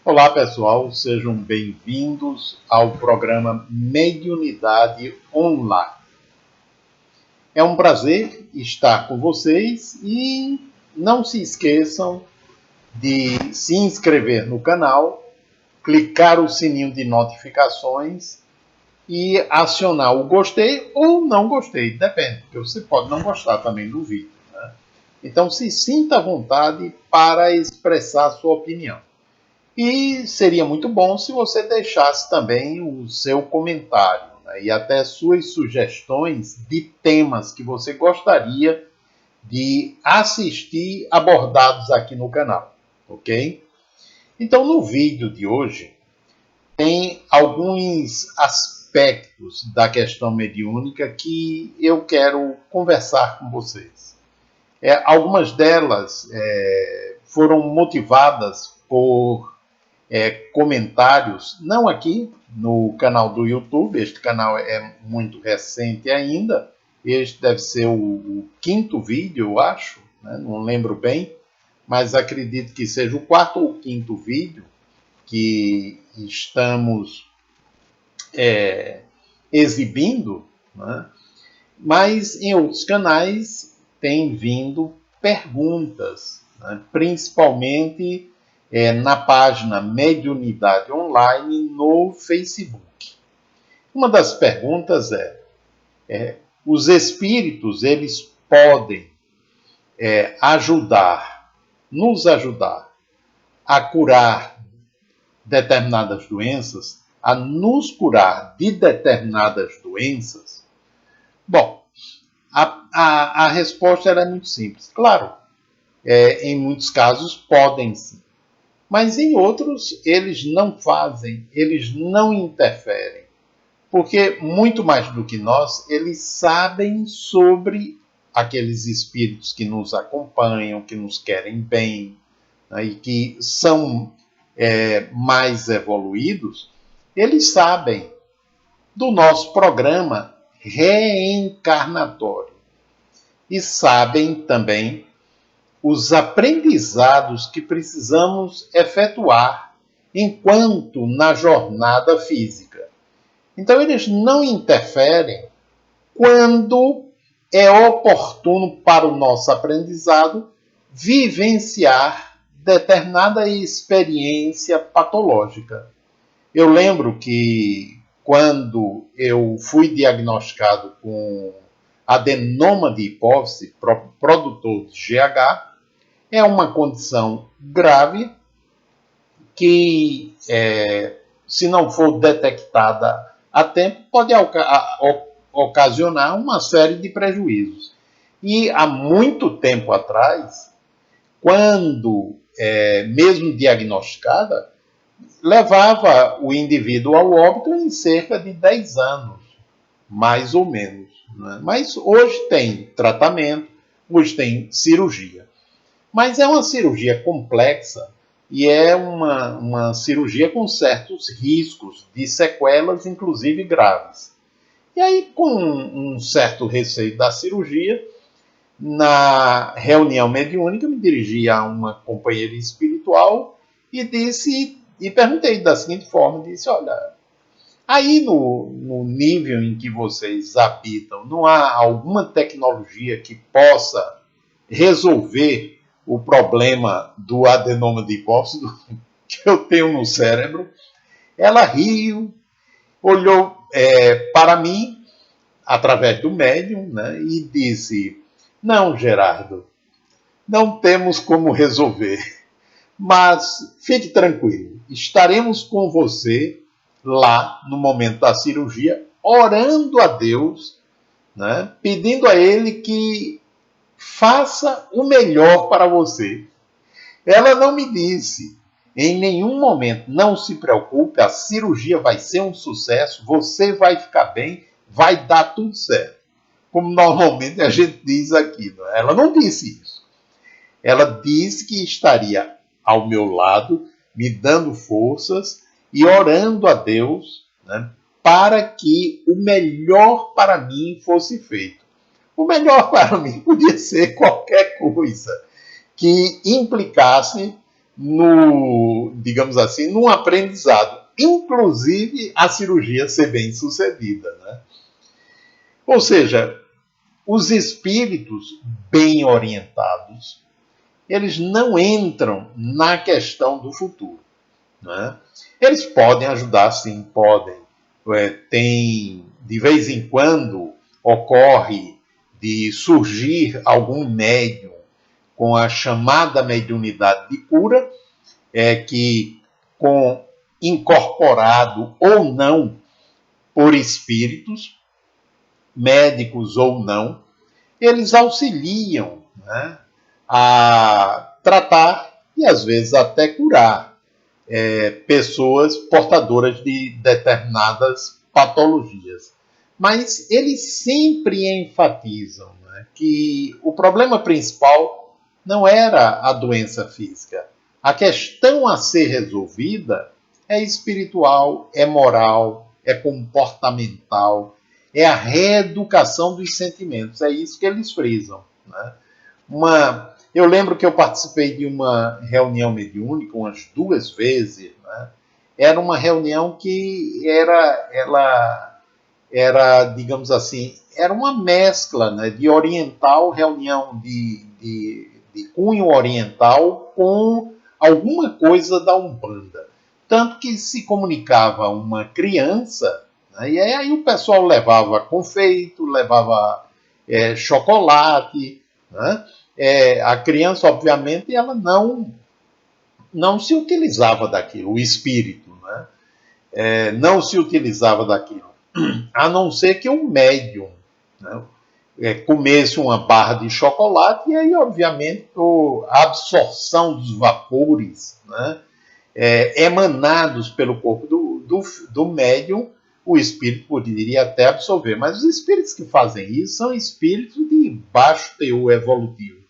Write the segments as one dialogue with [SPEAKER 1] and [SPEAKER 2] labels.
[SPEAKER 1] Olá pessoal, sejam bem-vindos ao programa Mediunidade Online. É um prazer estar com vocês e não se esqueçam de se inscrever no canal, clicar o sininho de notificações e acionar o gostei ou não gostei, depende, porque você pode não gostar também do vídeo, né? Então se sinta à vontade para expressar sua opinião. E seria muito bom se você deixasse também o seu comentário, né, e até suas sugestões de temas que você gostaria de assistir abordados aqui no canal, ok? Então, no vídeo de hoje, tem alguns aspectos da questão mediúnica que eu quero conversar com vocês. Algumas delas foram motivadas por comentários, não aqui no canal do YouTube, este canal é muito recente ainda, este deve ser o quinto vídeo, eu acho, né? Não lembro bem, mas acredito que seja o quarto ou quinto vídeo que estamos exibindo, né? Mas em outros canais tem vindo perguntas, né? Principalmente na página Mediunidade Online no Facebook. Uma das perguntas os espíritos, eles podem nos ajudar a curar determinadas doenças, a nos curar de determinadas doenças? Bom, a resposta é muito simples. Claro, em muitos casos podem sim. Mas em outros, eles não fazem, eles não interferem. Porque, muito mais do que nós, eles sabem sobre aqueles espíritos que nos acompanham, que nos querem bem, né, e que são mais evoluídos. Eles sabem do nosso programa reencarnatório. E sabem também os aprendizados que precisamos efetuar enquanto na jornada física. Então, eles não interferem quando é oportuno para o nosso aprendizado vivenciar determinada experiência patológica. Eu lembro que quando eu fui diagnosticado com adenoma de hipófise, produtor de GH, é uma condição grave que, se não for detectada a tempo, pode ocasionar uma série de prejuízos. E há muito tempo atrás, quando mesmo diagnosticada, levava o indivíduo ao óbito em cerca de 10 anos, mais ou menos, né? Mas hoje tem tratamento, hoje tem cirurgia. Mas é uma cirurgia complexa e é uma cirurgia com certos riscos de sequelas, inclusive graves. E aí, com um certo receio da cirurgia, na reunião mediúnica, me dirigi a uma companheira espiritual e perguntei da seguinte forma, disse, olha, aí no nível em que vocês habitam, não há alguma tecnologia que possa resolver o problema do adenoma de hipófise que eu tenho no cérebro? Ela riu, olhou para mim, através do médium, né, e disse, não, Gerardo, não temos como resolver, mas fique tranquilo, estaremos com você lá no momento da cirurgia, orando a Deus, né, pedindo a Ele que faça o melhor para você. Ela não me disse em nenhum momento, não se preocupe, a cirurgia vai ser um sucesso, você vai ficar bem, vai dar tudo certo. Como normalmente a gente diz aqui. Ela não disse isso. Ela disse que estaria ao meu lado, me dando forças e orando a Deus, né, para que o melhor para mim fosse feito. O melhor para mim podia ser qualquer coisa que implicasse digamos assim, num aprendizado, inclusive a cirurgia ser bem sucedida, né? Ou seja, os espíritos bem orientados, eles não entram na questão do futuro, né? Eles podem ajudar, sim, podem. Tem, de vez em quando, ocorre de surgir algum médium com a chamada mediunidade de cura, que com incorporado ou não por espíritos, médicos ou não, eles auxiliam, né, a tratar e às vezes até curar pessoas portadoras de determinadas patologias. Mas eles sempre enfatizam, né, que o problema principal não era a doença física. A questão a ser resolvida é espiritual, é moral, é comportamental, é a reeducação dos sentimentos. É isso que eles frisam, né? Eu lembro que eu participei de uma reunião mediúnica umas 2 vezes, né? Era uma reunião que era, digamos assim, era uma mescla, né, de oriental, reunião de cunho oriental com alguma coisa da Umbanda. Tanto que se comunicava uma criança, né, e aí o pessoal levava confeito, levava chocolate, né? A criança, obviamente, ela não se utilizava daquilo, o espírito, né? Não se utilizava daquilo, a não ser que um médium, né, comesse uma barra de chocolate e aí, obviamente, a absorção dos vapores, né, emanados pelo corpo do médium, o espírito poderia até absorver. Mas os espíritos que fazem isso são espíritos de baixo teor evolutivo,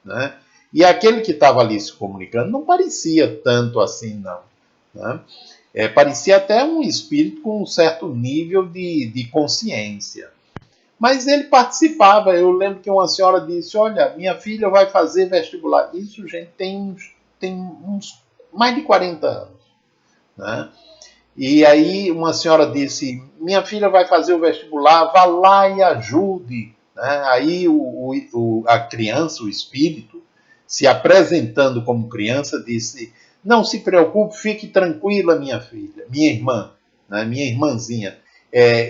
[SPEAKER 1] né? E aquele que estava ali se comunicando não parecia tanto assim, não, né? Parecia até um espírito com um certo nível de consciência. Mas ele participava. Eu lembro que uma senhora disse: olha, minha filha vai fazer vestibular. Isso, gente, tem uns mais de 40 anos, né? E aí uma senhora disse: minha filha vai fazer o vestibular, vá lá e ajude, né? Aí a criança, o espírito, se apresentando como criança, disse: não se preocupe, fique tranquila, minha filha, minha irmã, né? Minha irmãzinha,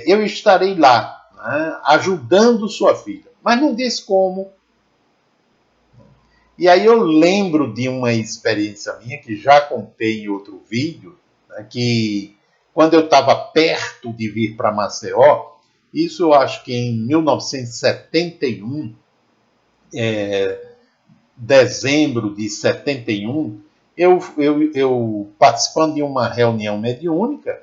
[SPEAKER 1] eu estarei lá, né, ajudando sua filha. Mas não disse como. E aí eu lembro de uma experiência minha, que já contei em outro vídeo, né, que quando eu estava perto de vir para Maceió, isso eu acho que em 1971, dezembro de 71, eu participando de uma reunião mediúnica,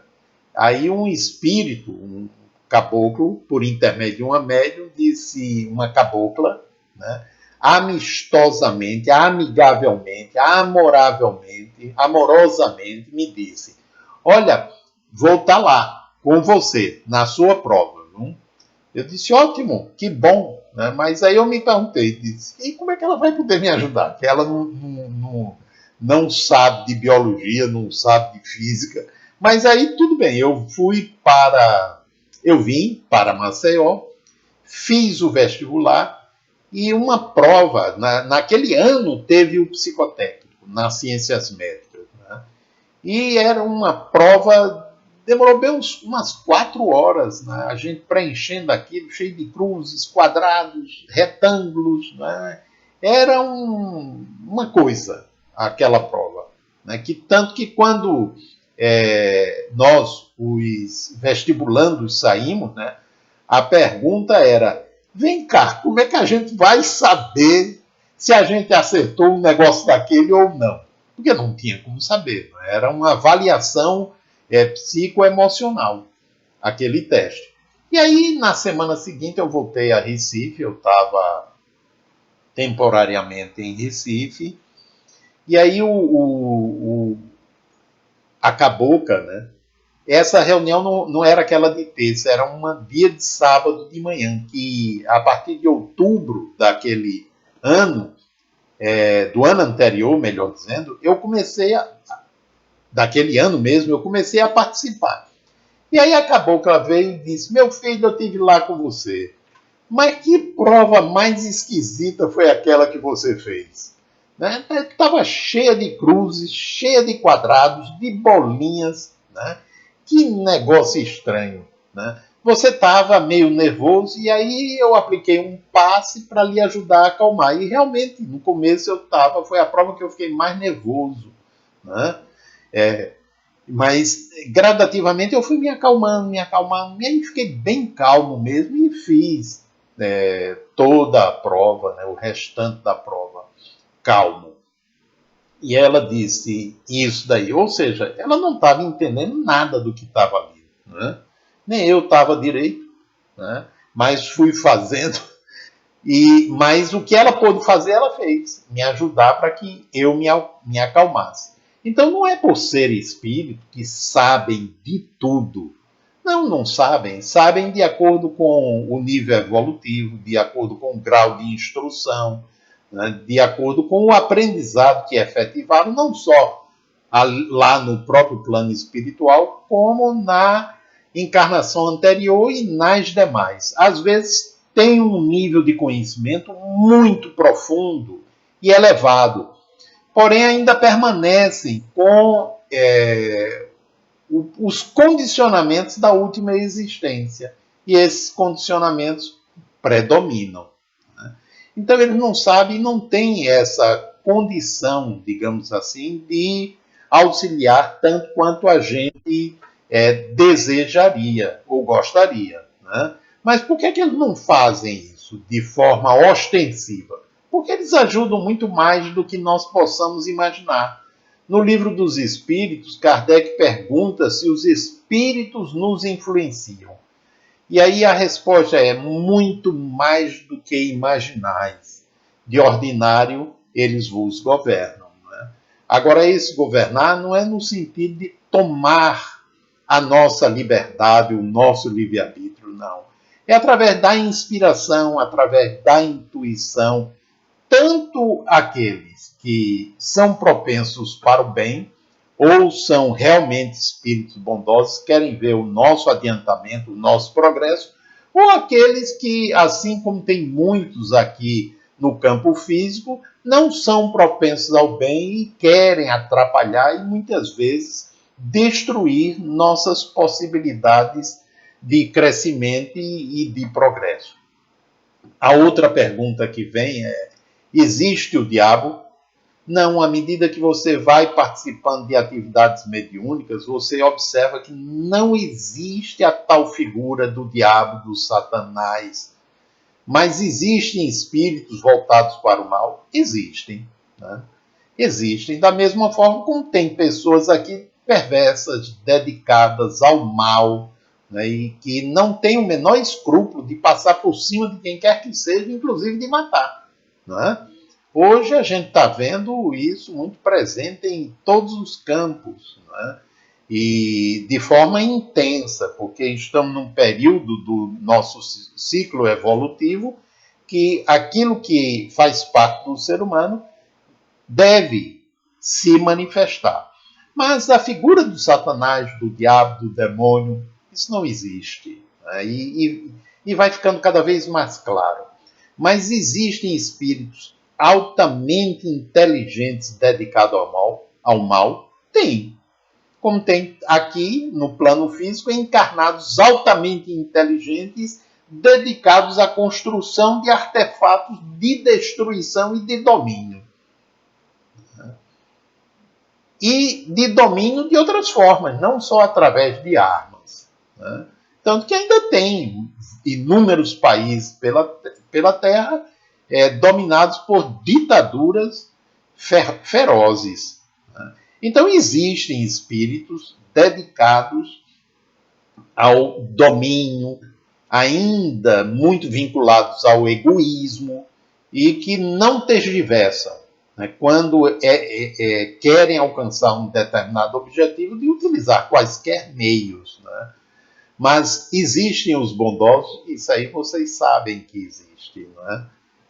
[SPEAKER 1] aí um espírito, um caboclo, por intermédio de uma médium, disse, uma cabocla, né, amistosamente, amigavelmente, amorosamente, me disse: olha, vou estar lá com você, na sua prova. Não? Eu disse: ótimo, que bom. Né? Mas aí eu me perguntei, disse, e como é que ela vai poder me ajudar? Que ela não sabe de biologia, não sabe de física. Mas aí tudo bem, eu vim para Maceió, fiz o vestibular e uma prova, naquele ano teve o psicotécnico, nas ciências médicas. Né? E era uma prova, demorou bem umas 4 horas, né? A gente preenchendo aquilo, cheio de cruzes, quadrados, retângulos. Né? Era uma coisa, aquela prova. Né? Tanto que quando nós, os vestibulandos, saímos, né? A pergunta era: vem cá, como é que a gente vai saber se a gente acertou um negócio daquele ou não? Porque não tinha como saber. Era uma avaliação psicoemocional, aquele teste. E aí, na semana seguinte, eu voltei a Recife, eu estava temporariamente em Recife, e aí a cabocla, né? Essa reunião não era aquela de terça, era um dia de sábado de manhã, que a partir de outubro daquele ano, do ano anterior, melhor dizendo, daquele ano mesmo, eu comecei a participar. E aí acabou que ela veio e disse: meu filho, eu estive lá com você. Mas que prova mais esquisita foi aquela que você fez? Né? Estava cheia de cruzes, cheia de quadrados, de bolinhas. Né? Que negócio estranho. Né? Você estava meio nervoso e aí eu apliquei um passe para lhe ajudar a acalmar. E realmente, no começo eu estava, foi a prova que eu fiquei mais nervoso. Né? Mas gradativamente eu fui me acalmando, e aí fiquei bem calmo mesmo e fiz toda a prova, né, o restante da prova, calmo. E ela disse isso daí, ou seja, ela não estava entendendo nada do que estava ali, né? Nem eu estava direito, né? Mas fui fazendo, mas o que ela pôde fazer, ela fez, me ajudar para que eu me acalmasse. Então não é por ser espírito que sabem de tudo. Não, não sabem. Sabem de acordo com o nível evolutivo, de acordo com o grau de instrução, né, de acordo com o aprendizado que efetivaram, não só lá no próprio plano espiritual, como na encarnação anterior e nas demais. Às vezes tem um nível de conhecimento muito profundo e elevado, porém ainda permanecem com os condicionamentos da última existência. E esses condicionamentos predominam. Né? Então eles não sabem, não têm essa condição, digamos assim, de auxiliar tanto quanto a gente desejaria ou gostaria. Né? Mas por que eles não fazem isso de forma ostensiva? Porque eles ajudam muito mais do que nós possamos imaginar. No Livro dos Espíritos, Kardec pergunta se os espíritos nos influenciam. E aí a resposta é: muito mais do que imaginais. De ordinário, eles vos governam. Né? Agora, esse governar não é no sentido de tomar a nossa liberdade, o nosso livre-arbítrio, não. É através da inspiração, através da intuição, tanto aqueles que são propensos para o bem ou são realmente espíritos bondosos, querem ver o nosso adiantamento, o nosso progresso, ou aqueles que, assim como tem muitos aqui no campo físico, não são propensos ao bem e querem atrapalhar e muitas vezes destruir nossas possibilidades de crescimento e de progresso. A outra pergunta que vem é: existe o diabo? Não, à medida que você vai participando de atividades mediúnicas, você observa que não existe a tal figura do diabo, do Satanás. Mas existem espíritos voltados para o mal? Existem. Né? Existem. Da mesma forma como tem pessoas aqui perversas, dedicadas ao mal, né, e que não têm o menor escrúpulo de passar por cima de quem quer que seja, inclusive de matar. Né? Hoje a gente está vendo isso muito presente em todos os campos, né? E de forma intensa, porque estamos num período do nosso ciclo evolutivo que aquilo que faz parte do ser humano deve se manifestar. Mas a figura do Satanás, do diabo, do demônio, isso não existe. Né? E vai ficando cada vez mais claro. Mas existem espíritos altamente inteligentes dedicados ao mal? Tem. Como tem aqui no plano físico encarnados altamente inteligentes dedicados à construção de artefatos de destruição e de domínio. E de domínio de outras formas, não só através de armas. Né? Tanto que ainda tem inúmeros países pela Terra dominados por ditaduras ferozes. Né? Então existem espíritos dedicados ao domínio, ainda muito vinculados ao egoísmo e que não tergiversam, né, quando querem alcançar um determinado objetivo, de utilizar quaisquer meios. Né? Mas existem os bondosos, isso aí vocês sabem que existe. Não é?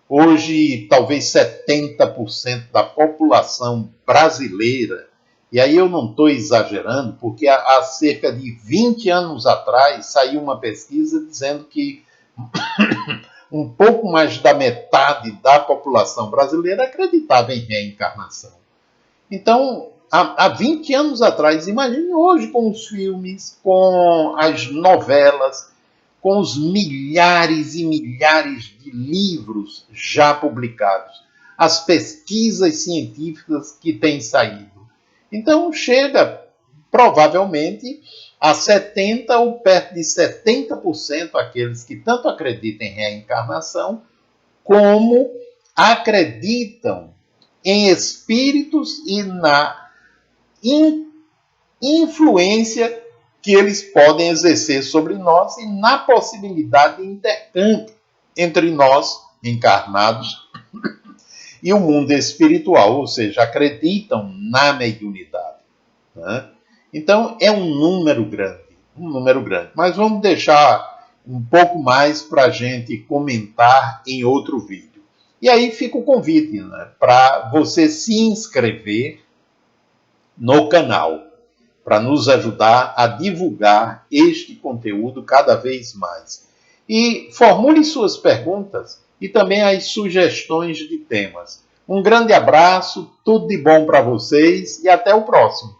[SPEAKER 1] Hoje, talvez 70% da população brasileira, e aí eu não estou exagerando, porque há cerca de 20 anos atrás saiu uma pesquisa dizendo que um pouco mais da metade da população brasileira acreditava em reencarnação. Então, há 20 anos atrás, imagine hoje com os filmes, com as novelas, com os milhares e milhares de livros já publicados, as pesquisas científicas que têm saído. Então, chega provavelmente a 70% ou perto de 70% aqueles que tanto acreditam em reencarnação, como acreditam em espíritos e na influência que eles podem exercer sobre nós e na possibilidade de intercâmbio entre nós, encarnados, e o mundo espiritual, ou seja, acreditam na mediunidade. Né? Então, é um número grande. Mas vamos deixar um pouco mais para a gente comentar em outro vídeo. E aí fica o convite, né, para você se inscrever no canal, para nos ajudar a divulgar este conteúdo cada vez mais. E formule suas perguntas e também as sugestões de temas. Um grande abraço, tudo de bom para vocês e até o próximo.